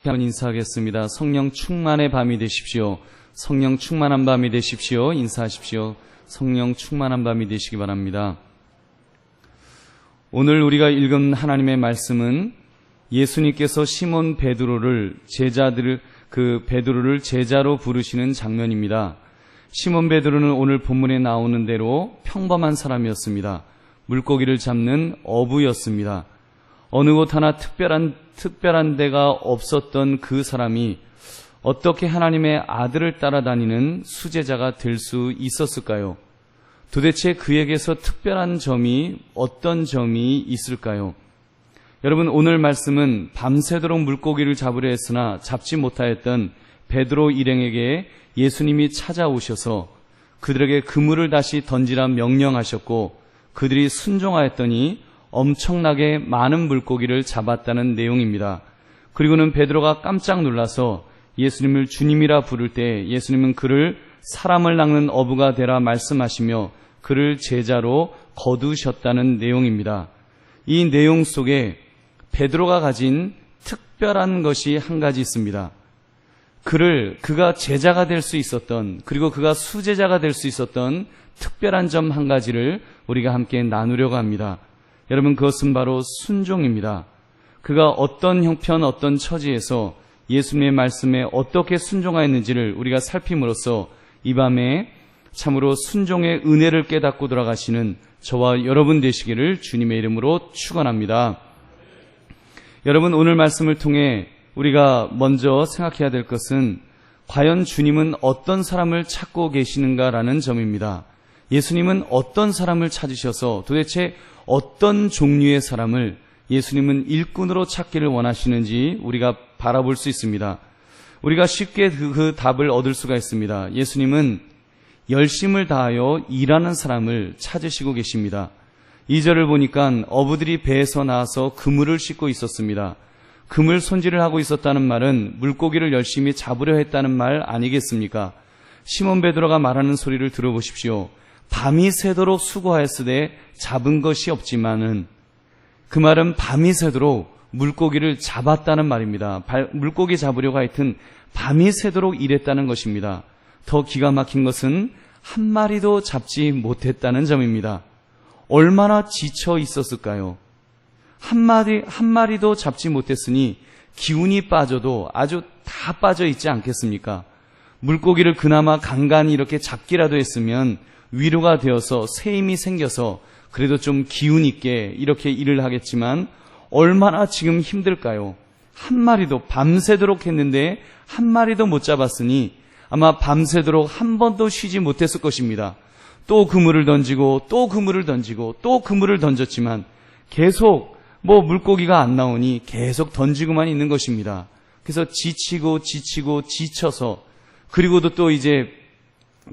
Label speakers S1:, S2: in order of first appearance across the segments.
S1: 한번 인사하겠습니다. 성령 충만의 밤이 되십시오. 성령 충만한 밤이 되십시오. 인사하십시오. 성령 충만한 밤이 되시기 바랍니다. 오늘 우리가 읽은 하나님의 말씀은 예수님께서 시몬 베드로를 베드로를 제자로 부르시는 장면입니다. 시몬 베드로는 오늘 본문에 나오는 대로 평범한 사람이었습니다. 물고기를 잡는 어부였습니다. 어느 곳 하나 특별한 데가 없었던 그 사람이 어떻게 하나님의 아들을 따라다니는 수제자가 될 수 있었을까요? 도대체 그에게서 특별한 점이 어떤 점이 있을까요? 여러분, 오늘 말씀은 밤새도록 물고기를 잡으려 했으나 잡지 못하였던 베드로 일행에게 예수님이 찾아오셔서 그들에게 그물을 다시 던지라 명령하셨고 그들이 순종하였더니 엄청나게 많은 물고기를 잡았다는 내용입니다. 그리고는 베드로가 깜짝 놀라서 예수님을 주님이라 부를 때 예수님은 그를 사람을 낚는 어부가 되라 말씀하시며 그를 제자로 거두셨다는 내용입니다. 이 내용 속에 베드로가 가진 특별한 것이 한 가지 있습니다. 그가 제자가 될 수 있었던, 그리고 그가 수제자가 될 수 있었던 특별한 점 한 가지를 우리가 함께 나누려고 합니다. 여러분, 그것은 바로 순종입니다. 그가 어떤 형편, 어떤 처지에서 예수님의 말씀에 어떻게 순종하였는지를 우리가 살핌으로써 이 밤에 참으로 순종의 은혜를 깨닫고 돌아가시는 저와 여러분 되시기를 주님의 이름으로 축원합니다. 여러분, 오늘 말씀을 통해 우리가 먼저 생각해야 될 것은 과연 주님은 어떤 사람을 찾고 계시는가라는 점입니다. 예수님은 어떤 사람을 찾으셔서 도대체 어떤 종류의 사람을 예수님은 일꾼으로 찾기를 원하시는지 우리가 바라볼 수 있습니다. 우리가 쉽게 그 답을 얻을 수가 있습니다. 예수님은 열심을 다하여 일하는 사람을 찾으시고 계십니다. 2절을 보니까 어부들이 배에서 나와서 그물을 싣고 있었습니다. 그물 손질을 하고 있었다는 말은 물고기를 열심히 잡으려 했다는 말 아니겠습니까? 시몬 베드로가 말하는 소리를 들어보십시오. 밤이 새도록 수고하였으되 잡은 것이 없지만은, 그 말은 밤이 새도록 물고기를 잡았다는 말입니다. 물고기 잡으려고 하여튼 밤이 새도록 일했다는 것입니다. 더 기가 막힌 것은 한 마리도 잡지 못했다는 점입니다. 얼마나 지쳐 있었을까요? 한 마리도 잡지 못했으니 기운이 빠져도 아주 다 빠져 있지 않겠습니까? 물고기를 그나마 간간히 이렇게 잡기라도 했으면 위로가 되어서 새 힘이 생겨서 그래도 좀 기운 있게 이렇게 일을 하겠지만 얼마나 지금 힘들까요? 한 마리도 밤새도록 했는데 한 마리도 못 잡았으니 아마 밤새도록 한 번도 쉬지 못했을 것입니다. 또 그물을 던지고 또 그물을 던지고 또 그물을 던졌지만 계속 물고기가 안 나오니 계속 던지고만 있는 것입니다. 그래서 지쳐서 그리고도 또 이제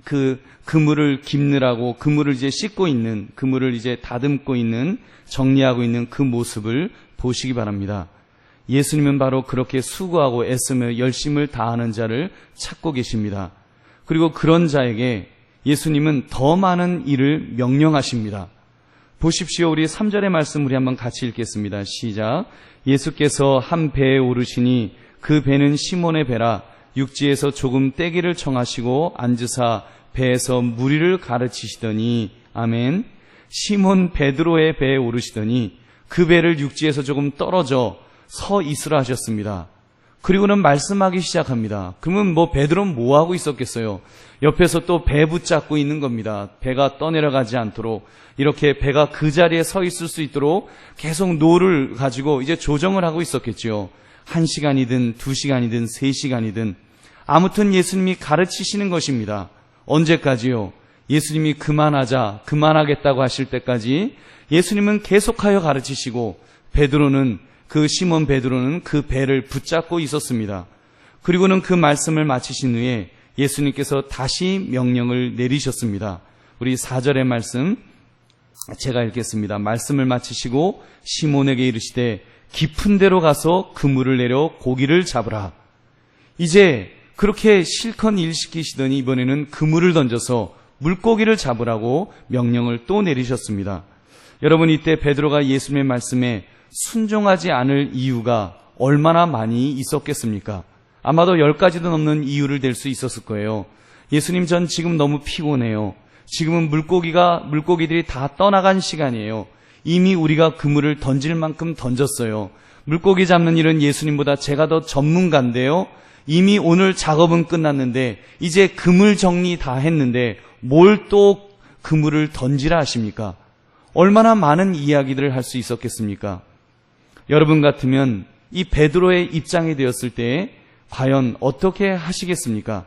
S1: 그 그물을 깁느라고 그물을 이제 씻고 있는, 그물을 이제 다듬고 있는, 정리하고 있는 그 모습을 보시기 바랍니다. 예수님은 바로 그렇게 수고하고 애쓰며 열심을 다하는 자를 찾고 계십니다. 그리고 그런 자에게 예수님은 더 많은 일을 명령하십니다. 보십시오. 우리 3절의 말씀 우리 한번 같이 읽겠습니다. 시작. 예수께서 한 배에 오르시니 그 배는 시몬의 배라. 육지에서 조금 떼기를 청하시고 앉으사 배에서 무리를 가르치시더니, 아멘. 시몬 베드로의 배에 오르시더니 그 배를 육지에서 조금 떨어져 서 있으라 하셨습니다. 그리고는 말씀하기 시작합니다. 그러면 베드로는 뭐 하고 있었겠어요? 옆에서 또 배 붙잡고 있는 겁니다. 배가 떠내려가지 않도록 이렇게 배가 그 자리에 서 있을 수 있도록 계속 노를 가지고 이제 조정을 하고 있었겠죠. 1시간이든 2시간이든 3시간이든 아무튼 예수님이 가르치시는 것입니다. 언제까지요? 예수님이 그만하겠다고 하실 때까지 예수님은 계속하여 가르치시고 시몬 베드로는 그 배를 붙잡고 있었습니다. 그리고는 그 말씀을 마치신 후에 예수님께서 다시 명령을 내리셨습니다. 우리 4절의 말씀 제가 읽겠습니다. 말씀을 마치시고 시몬에게 이르시되 깊은 데로 가서 그물을 내려 고기를 잡으라. 이제 그렇게 실컷 일 시키시더니 이번에는 그물을 던져서 물고기를 잡으라고 명령을 또 내리셨습니다. 여러분, 이때 베드로가 예수님의 말씀에 순종하지 않을 이유가 얼마나 많이 있었겠습니까? 아마도 10가지도 넘는 이유를 댈 수 있었을 거예요. 예수님, 전 지금 너무 피곤해요. 지금은 물고기들이 다 떠나간 시간이에요. 이미 우리가 그물을 던질 만큼 던졌어요. 물고기 잡는 일은 예수님보다 제가 더 전문가인데요. 이미 오늘 작업은 끝났는데 이제 그물 정리 다 했는데 뭘 또 그물을 던지라 하십니까? 얼마나 많은 이야기들을 할 수 있었겠습니까? 여러분 같으면 이 베드로의 입장이 되었을 때 과연 어떻게 하시겠습니까?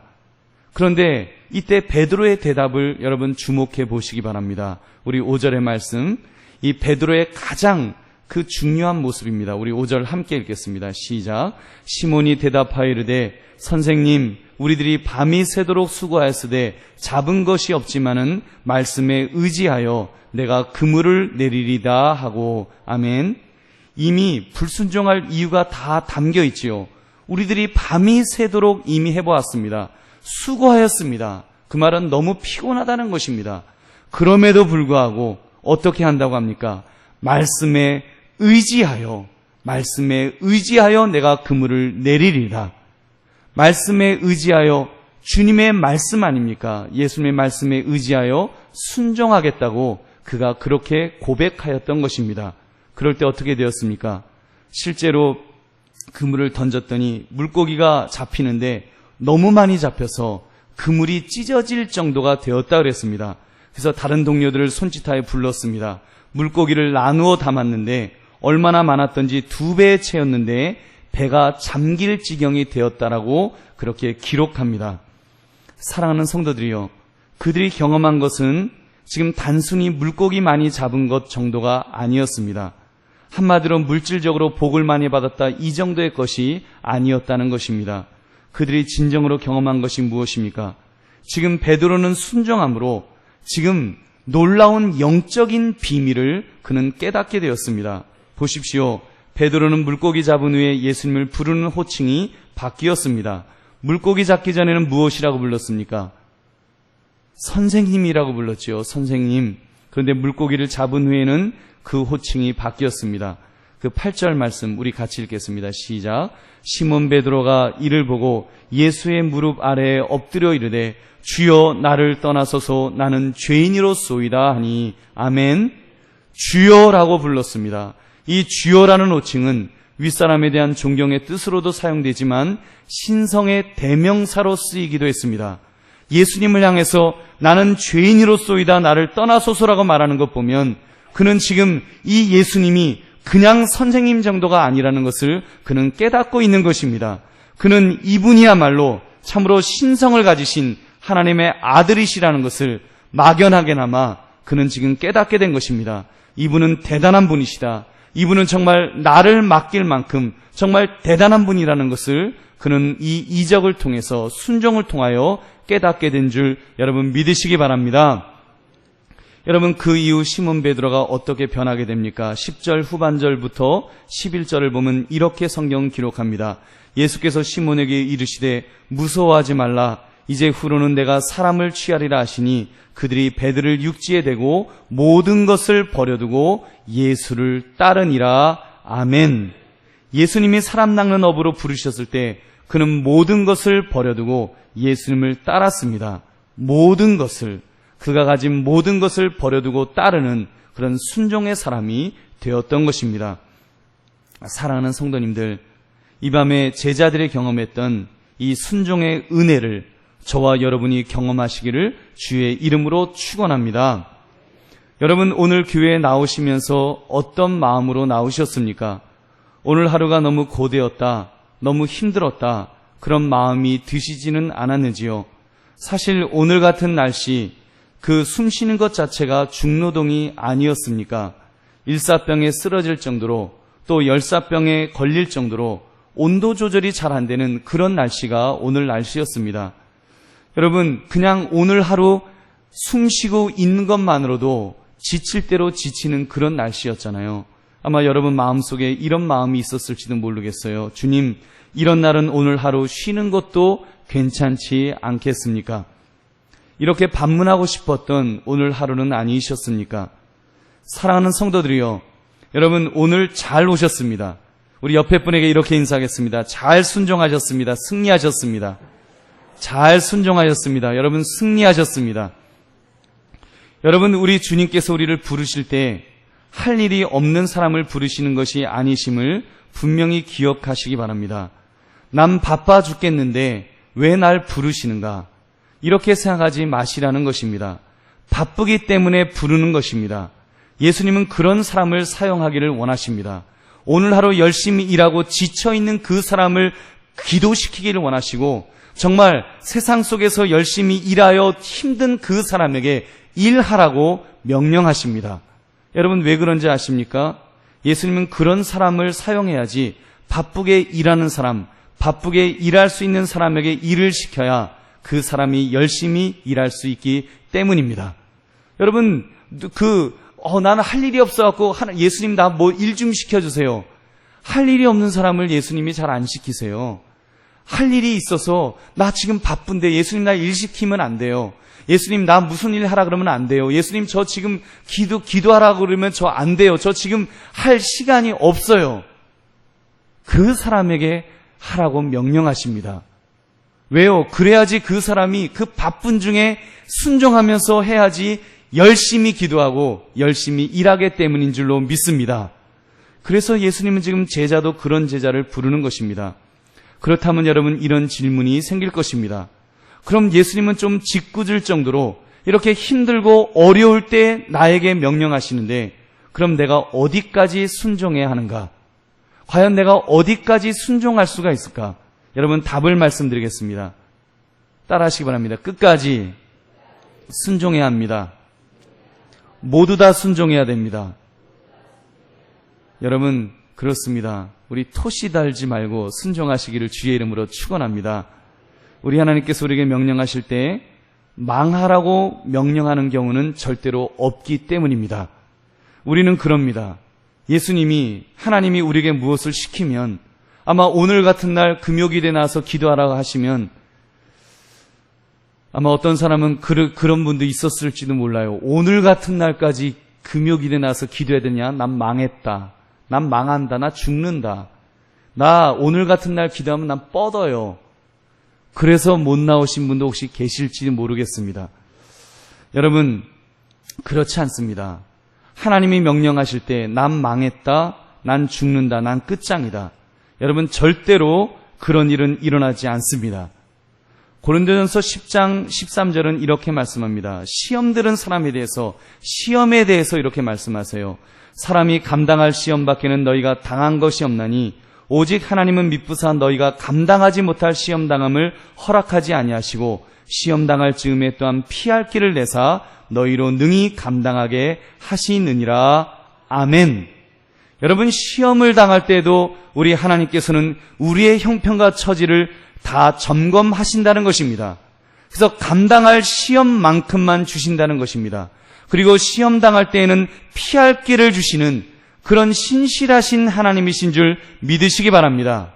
S1: 그런데 이때 베드로의 대답을 여러분 주목해 보시기 바랍니다. 우리 5절의 말씀, 이 베드로의 가장 그 중요한 모습입니다. 우리 5절 함께 읽겠습니다. 시작. 시몬이 대답하여 이르되 선생님, 우리들이 밤이 새도록 수고하였으되 잡은 것이 없지만은 말씀에 의지하여 내가 그물을 내리리다 하고. 아멘. 이미 불순종할 이유가 다 담겨 있지요. 우리들이 밤이 새도록 이미 해보았습니다. 수고하였습니다. 그 말은 너무 피곤하다는 것입니다. 그럼에도 불구하고 어떻게 한다고 합니까? 말씀에 의지하여 내가 그물을 내리리라. 말씀에 의지하여, 주님의 말씀 아닙니까? 예수님의 말씀에 의지하여 순종하겠다고 그가 그렇게 고백하였던 것입니다. 그럴 때 어떻게 되었습니까? 실제로 그물을 던졌더니 물고기가 잡히는데 너무 많이 잡혀서 그물이 찢어질 정도가 되었다 그랬습니다. 그래서 다른 동료들을 손짓하여 불렀습니다. 물고기를 나누어 담았는데 얼마나 많았던지 2배에 채웠는데 배가 잠길 지경이 되었다라고 그렇게 기록합니다. 사랑하는 성도들이요, 그들이 경험한 것은 지금 단순히 물고기 많이 잡은 것 정도가 아니었습니다. 한마디로 물질적으로 복을 많이 받았다, 이 정도의 것이 아니었다는 것입니다. 그들이 진정으로 경험한 것이 무엇입니까? 지금 베드로는 순종함으로 지금 놀라운 영적인 비밀을 그는 깨닫게 되었습니다. 보십시오. 베드로는 물고기 잡은 후에 예수님을 부르는 호칭이 바뀌었습니다. 물고기 잡기 전에는 무엇이라고 불렀습니까? 선생님이라고 불렀지요. 선생님. 그런데 물고기를 잡은 후에는 그 호칭이 바뀌었습니다. 그 8절 말씀 우리 같이 읽겠습니다. 시작. 시몬 베드로가 이를 보고 예수의 무릎 아래에 엎드려 이르되 주여 나를 떠나소서 나는 죄인이로소이다 하니. 아멘. 주여라고 불렀습니다. 이 주여라는 호칭은 윗사람에 대한 존경의 뜻으로도 사용되지만 신성의 대명사로 쓰이기도 했습니다. 예수님을 향해서 나는 죄인이로소이다 나를 떠나소서라고 말하는 것 보면 그는 지금 이 예수님이 그냥 선생님 정도가 아니라는 것을 그는 깨닫고 있는 것입니다. 그는 이분이야말로 참으로 신성을 가지신 하나님의 아들이시라는 것을 막연하게나마 그는 지금 깨닫게 된 것입니다. 이분은 대단한 분이시다. 이분은 정말 나를 맡길 만큼 정말 대단한 분이라는 것을 그는 이 이적을 통해서 순종을 통하여 깨닫게 된 줄 여러분 믿으시기 바랍니다. 여러분, 그 이후 시몬 베드로가 어떻게 변하게 됩니까? 10절 후반절부터 11절을 보면 이렇게 성경 기록합니다. 예수께서 시몬에게 이르시되 무서워하지 말라. 이제 후로는 내가 사람을 취하리라 하시니 그들이 배들을 육지에 대고 모든 것을 버려두고 예수를 따르니라. 아멘. 예수님이 사람 낚는 어부로 부르셨을 때 그는 모든 것을 버려두고 예수님을 따랐습니다. 모든 것을, 그가 가진 모든 것을 버려두고 따르는 그런 순종의 사람이 되었던 것입니다. 사랑하는 성도님들, 이 밤에 제자들이 경험했던 이 순종의 은혜를 저와 여러분이 경험하시기를 주의 이름으로 축원합니다. 여러분, 오늘 교회에 나오시면서 어떤 마음으로 나오셨습니까? 오늘 하루가 너무 고되었다, 너무 힘들었다, 그런 마음이 드시지는 않았는지요? 사실 오늘 같은 날씨, 그 숨쉬는 것 자체가 중노동이 아니었습니까? 일사병에 쓰러질 정도로, 또 열사병에 걸릴 정도로 온도 조절이 잘 안 되는 그런 날씨가 오늘 날씨였습니다. 여러분, 그냥 오늘 하루 숨쉬고 있는 것만으로도 지칠 대로 지치는 그런 날씨였잖아요. 아마 여러분 마음속에 이런 마음이 있었을지도 모르겠어요. 주님, 이런 날은 오늘 하루 쉬는 것도 괜찮지 않겠습니까? 이렇게 반문하고 싶었던 오늘 하루는 아니셨습니까? 사랑하는 성도들이요, 여러분 오늘 잘 오셨습니다. 우리 옆에 분에게 이렇게 인사하겠습니다. 잘 순종하셨습니다. 승리하셨습니다. 잘 순종하셨습니다. 여러분 승리하셨습니다. 여러분, 우리 주님께서 우리를 부르실 때 할 일이 없는 사람을 부르시는 것이 아니심을 분명히 기억하시기 바랍니다. 남 바빠 죽겠는데 왜 날 부르시는가? 이렇게 생각하지 마시라는 것입니다. 바쁘기 때문에 부르는 것입니다. 예수님은 그런 사람을 사용하기를 원하십니다. 오늘 하루 열심히 일하고 지쳐있는 그 사람을 기도시키기를 원하시고, 정말 세상 속에서 열심히 일하여 힘든 그 사람에게 일하라고 명령하십니다. 여러분, 왜 그런지 아십니까? 예수님은 그런 사람을 사용해야지 바쁘게 일하는 사람, 바쁘게 일할 수 있는 사람에게 일을 시켜야 그 사람이 열심히 일할 수 있기 때문입니다. 여러분, 나는 할 일이 없어갖고, 예수님 나 뭐 일 좀 시켜주세요. 할 일이 없는 사람을 예수님이 잘 안 시키세요. 할 일이 있어서 나 지금 바쁜데 예수님 나 일 시키면 안 돼요. 예수님 나 무슨 일 하라 그러면 안 돼요. 예수님 저 지금 기도하라 그러면 저 안 돼요. 저 지금 할 시간이 없어요. 그 사람에게 하라고 명령하십니다. 왜요? 그래야지 그 사람이 그 바쁜 중에 순종하면서 해야지 열심히 기도하고 열심히 일하기 때문인 줄로 믿습니다. 그래서 예수님은 지금 제자도 그런 제자를 부르는 것입니다. 그렇다면 여러분, 이런 질문이 생길 것입니다. 그럼 예수님은 좀 짓궂을 정도로 이렇게 힘들고 어려울 때 나에게 명령하시는데, 그럼 내가 어디까지 순종해야 하는가? 과연 내가 어디까지 순종할 수가 있을까? 여러분, 답을 말씀드리겠습니다. 따라하시기 바랍니다. 끝까지 순종해야 합니다. 모두 다 순종해야 됩니다. 여러분, 그렇습니다. 우리 토시 달지 말고 순종하시기를 주의 이름으로 축원합니다. 우리 하나님께서 우리에게 명령하실 때 망하라고 명령하는 경우는 절대로 없기 때문입니다. 우리는 그럽니다. 하나님이 우리에게 무엇을 시키면, 아마 오늘 같은 날 금요기도에 나와서 기도하라고 하시면, 아마 어떤 사람은 그런 분도 있었을지도 몰라요. 오늘 같은 날까지 금요기도에 나와서 기도해야 되냐? 난 망했다. 난 망한다. 나 죽는다. 나 오늘 같은 날 기도하면 난 뻗어요. 그래서 못 나오신 분도 혹시 계실지 모르겠습니다. 여러분, 그렇지 않습니다. 하나님이 명령하실 때 난 망했다, 난 죽는다, 난 끝장이다. 여러분, 절대로 그런 일은 일어나지 않습니다. 고린도전서 10장 13절은 이렇게 말씀합니다. 시험에 대해서 이렇게 말씀하세요. 사람이 감당할 시험 밖에는 너희가 당한 것이 없나니 오직 하나님은 미쁘사 너희가 감당하지 못할 시험 당함을 허락하지 아니하시고 시험 당할 즈음에 또한 피할 길을 내사 너희로 능히 감당하게 하시느니라. 아멘. 여러분, 시험을 당할 때에도 우리 하나님께서는 우리의 형편과 처지를 다 점검하신다는 것입니다. 그래서 감당할 시험만큼만 주신다는 것입니다. 그리고 시험 당할 때에는 피할 길을 주시는 그런 신실하신 하나님이신 줄 믿으시기 바랍니다.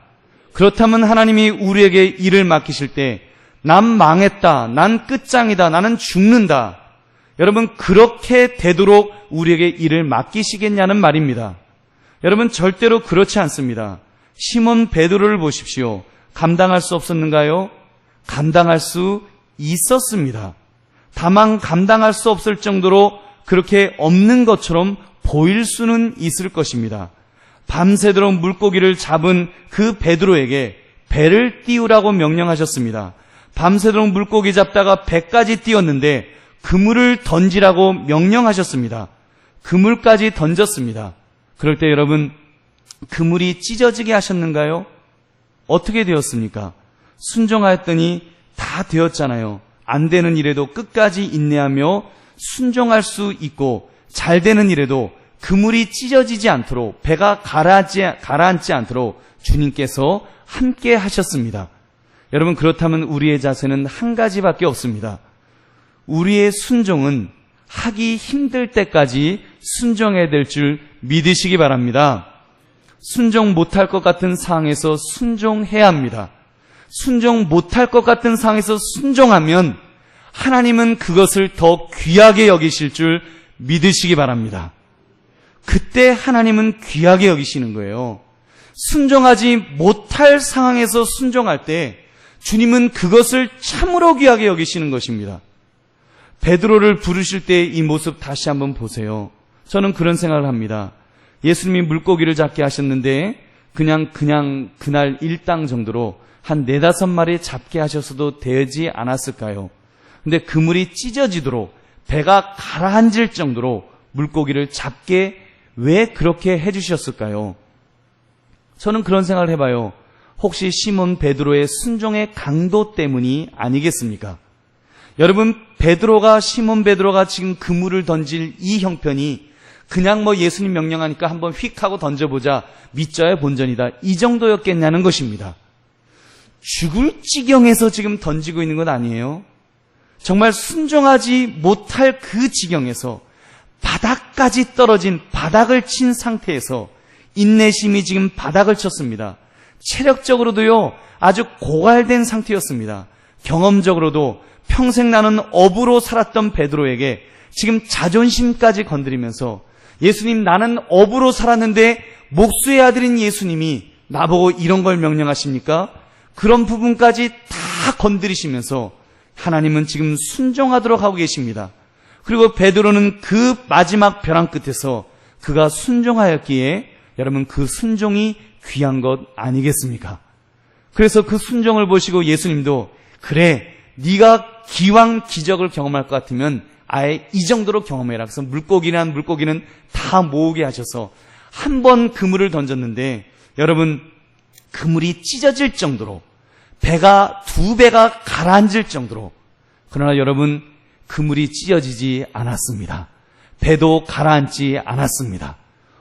S1: 그렇다면 하나님이 우리에게 일을 맡기실 때 난 망했다, 난 끝장이다, 나는 죽는다. 여러분, 그렇게 되도록 우리에게 일을 맡기시겠냐는 말입니다. 여러분, 절대로 그렇지 않습니다. 시몬 베드로를 보십시오. 감당할 수 없었는가요? 감당할 수 있었습니다. 다만 감당할 수 없을 정도로 그렇게 없는 것처럼 보일 수는 있을 것입니다. 밤새도록 물고기를 잡은 그 베드로에게 배를 띄우라고 명령하셨습니다. 밤새도록 물고기 잡다가 배까지 띄웠는데 그물을 던지라고 명령하셨습니다. 그물까지 던졌습니다. 그럴 때 여러분, 그물이 찢어지게 하셨는가요? 어떻게 되었습니까? 순종하였더니 다 되었잖아요. 안 되는 일에도 끝까지 인내하며 순종할 수 있고, 잘 되는 일에도 그물이 찢어지지 않도록, 배가 가라앉지 않도록 주님께서 함께 하셨습니다. 여러분, 그렇다면 우리의 자세는 한 가지밖에 없습니다. 우리의 순종은 하기 힘들 때까지 순종해야 될 줄 믿으시기 바랍니다. 순종 못할 것 같은 상황에서 순종해야 합니다. 순종 못할 것 같은 상황에서 순종하면 하나님은 그것을 더 귀하게 여기실 줄 믿으시기 바랍니다. 그때 하나님은 귀하게 여기시는 거예요. 순종하지 못할 상황에서 순종할 때 주님은 그것을 참으로 귀하게 여기시는 것입니다. 베드로를 부르실 때 이 모습 다시 한번 보세요. 저는 그런 생각을 합니다. 예수님이 물고기를 잡게 하셨는데 그냥 그날 일당 정도로 한 4-5마리 잡게 하셨어도 되지 않았을까요? 근데 그물이 찢어지도록 배가 가라앉을 정도로 물고기를 잡게 왜 그렇게 해주셨을까요? 저는 그런 생각을 해봐요. 혹시 시몬 베드로의 순종의 강도 때문이 아니겠습니까? 여러분, 시몬 베드로가 지금 그물을 던질 이 형편이 그냥 예수님 명령하니까 한번 휙 하고 던져보자, 믿져야 본전이다, 이 정도였겠냐는 것입니다. 죽을 지경에서 지금 던지고 있는 것 아니에요? 정말 순종하지 못할 그 지경에서 바닥까지 떨어진, 바닥을 친 상태에서 인내심이 지금 바닥을 쳤습니다. 체력적으로도요, 아주 고갈된 상태였습니다. 경험적으로도 평생 나는 어부로 살았던 베드로에게 지금 자존심까지 건드리면서, 예수님, 나는 어부로 살았는데 목수의 아들인 예수님이 나보고 이런 걸 명령하십니까? 그런 부분까지 다 건드리시면서 하나님은 지금 순종하도록 하고 계십니다. 그리고 베드로는 그 마지막 벼랑 끝에서 그가 순종하였기에 여러분, 그 순종이 귀한 것 아니겠습니까? 그래서 그 순종을 보시고 예수님도, 그래, 네가 기왕 기적을 경험할 것 같으면 아예 이 정도로 경험해라. 그래서 물고기는 다 모으게 하셔서 한 번 그물을 던졌는데, 여러분, 그물이 찢어질 정도로, 두 배가 가라앉을 정도로, 그러나 여러분, 그물이 찢어지지 않았습니다. 배도 가라앉지 않았습니다.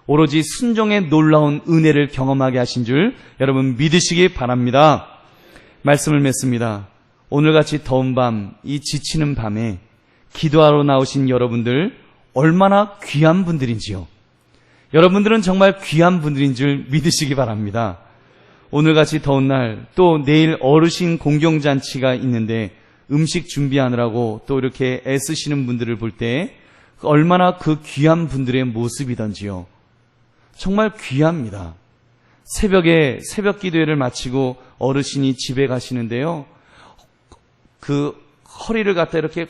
S1: 오로지 순종의 놀라운 은혜를 경험하게 하신 줄 여러분 믿으시기 바랍니다. 말씀을 맺습니다. 오늘같이 더운 밤, 이 지치는 밤에 기도하러 나오신 여러분들 얼마나 귀한 분들인지요. 여러분들은 정말 귀한 분들인 줄 믿으시기 바랍니다. 오늘같이 더운 날, 또 내일 어르신 공경잔치가 있는데 음식 준비하느라고 또 이렇게 애쓰시는 분들을 볼 때 얼마나 그 귀한 분들의 모습이던지요. 정말 귀합니다. 새벽에 새벽 기도회를 마치고 어르신이 집에 가시는데요, 그 허리를 갖다 이렇게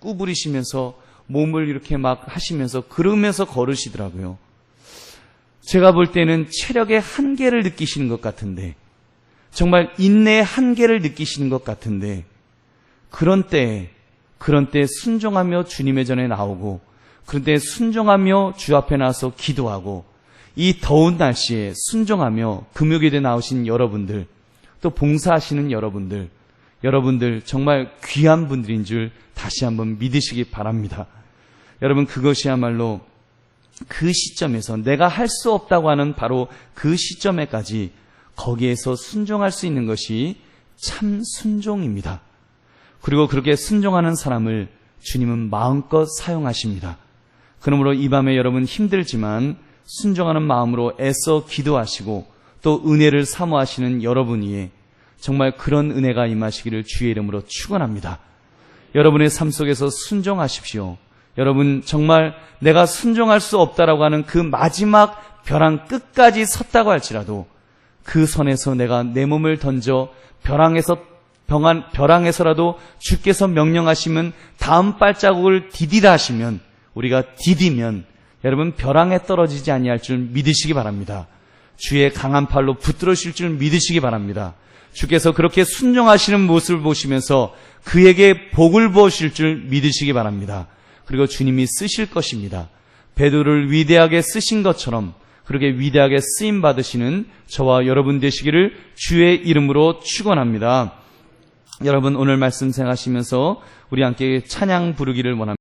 S1: 구부리시면서 몸을 이렇게 막 하시면서 그러면서 걸으시더라고요. 제가 볼 때는 체력의 한계를 느끼시는 것 같은데, 정말 인내의 한계를 느끼시는 것 같은데, 그런 때 순종하며 주님의 전에 나오고, 그런 때 순종하며 주 앞에 나와서 기도하고, 이 더운 날씨에 순종하며 금요일에 나오신 여러분들, 또 봉사하시는 여러분들 정말 귀한 분들인 줄 다시 한번 믿으시기 바랍니다. 여러분, 그것이야말로 그 시점에서 내가 할 수 없다고 하는 바로 그 시점에까지 거기에서 순종할 수 있는 것이 참 순종입니다. 그리고 그렇게 순종하는 사람을 주님은 마음껏 사용하십니다. 그러므로 이 밤에 여러분 힘들지만 순종하는 마음으로 애써 기도하시고 또 은혜를 사모하시는 여러분 위에 정말 그런 은혜가 임하시기를 주의 이름으로 축원합니다. 여러분의 삶 속에서 순종하십시오. 여러분, 정말 내가 순종할 수 없다라고 하는 그 마지막 벼랑 끝까지 섰다고 할지라도 그 선에서 내가 내 몸을 던져 벼랑에서라도 주께서 명령하시면 다음 발자국을 디디라 하시면, 우리가 디디면 여러분 벼랑에 떨어지지 아니할 줄 믿으시기 바랍니다. 주의 강한 팔로 붙들으실 줄 믿으시기 바랍니다. 주께서 그렇게 순종하시는 모습을 보시면서 그에게 복을 부으실 줄 믿으시기 바랍니다. 그리고 주님이 쓰실 것입니다. 베드로를 위대하게 쓰신 것처럼 그렇게 위대하게 쓰임 받으시는 저와 여러분 되시기를 주의 이름으로 축원합니다. 여러분, 오늘 말씀 생각하시면서 우리 함께 찬양 부르기를 원합니다.